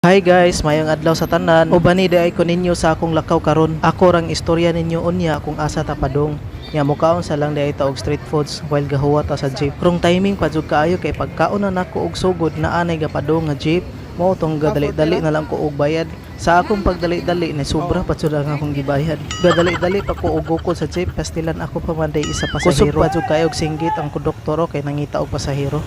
Hi guys, mayong adlaw sa tanan. Ubani ay ko ninyo sa akong lakaw karon. Ako rang istorya ninyo unya kung asa ta padong. Nya mukaon sa lang diay ta og street foods while gahuwa ta sa jeep. Krong timing pa jud kaayo kay pagkaon na nako og sugod na anay gapadong nga jeep. Mao tong gadali-dali na lang ko og bayad. Sa akong pagdali-dali na sobra pa jud ang akong gibayad. Gadali-dali pa ko og gukod sa jeep pastilan ako pa man day isa pasahero. Kusog pa jud kayo og singgit ang konduktoro kay nangita og pasahero.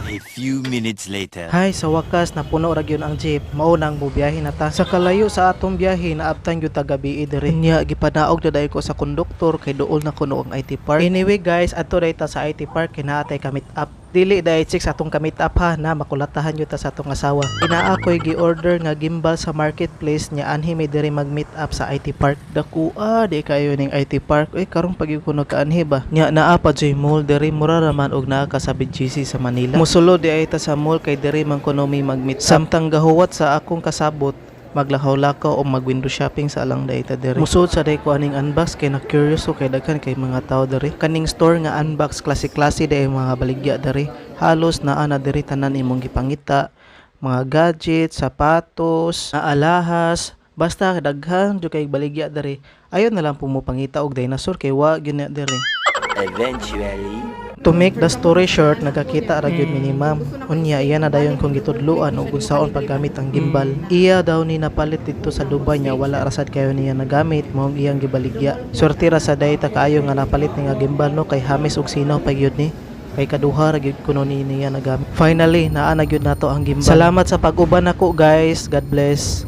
A few minutes later. Hay, sa wakas napuno ra gyud ang jeep. Mao nang bubiyahe na ta. Sa kalayo sa atong biyahe naabtan gyud ta gabi diri. Nya gipadaog daday ko sa konduktor kay duol na kuno ang IT Park. Anyway guys, adto day ta sa IT Park kay naatay ka meet up. Dili day chicks atong ka meet up ha na makulatahan gyud ta sa atong asawa. Inaakoy gi-order nga gimbal sa marketplace nya anhi may diri mag meet up sa IT Park. Dakua di kayo ning IT Park. Uy karong pag ko nagkaanhi ba. Nya naa pa joy mall diri mura raman og naa ka sa BGC sa Manila. Musulo di ay ta sa mall kay diri man kuno mi mag-meet up. Samtang gahuwat sa akong kasabot maglakaw-lakaw o mag-window shopping sa alang dayta diri. Musud sa day ko aning unbox kay na curious ko kay daghan kay mga tao diri. Kaning store nga unbox klase-klase day mga baligya diri. Halos naa na diri tanan imong gipangita. Mga gadgets, sapatos, alahas, basta daghan jud kay baligya diri. Ayon na lang pumupangita og dinosaur kay wa gyud na diri. Eventually. To make the story short, nagkakita ra gyud ni ma'am. Unya iya na dayon kong gitudluan og unsaon paggamit ang gimbal. Iya daw ni napalit dito sa Dubai nya wala rasad kayo niya nagamit mao iyang gibaligya. Sorti ra sa dayta kaayo nga napalit ni nga gimbal no kay hamis og sinaw pa gyud ni. Kay kaduha ra gyud kuno niya nagamit. Finally, naa na gyud nato ang gimbal. Salamat sa pag-uban nako guys. God bless.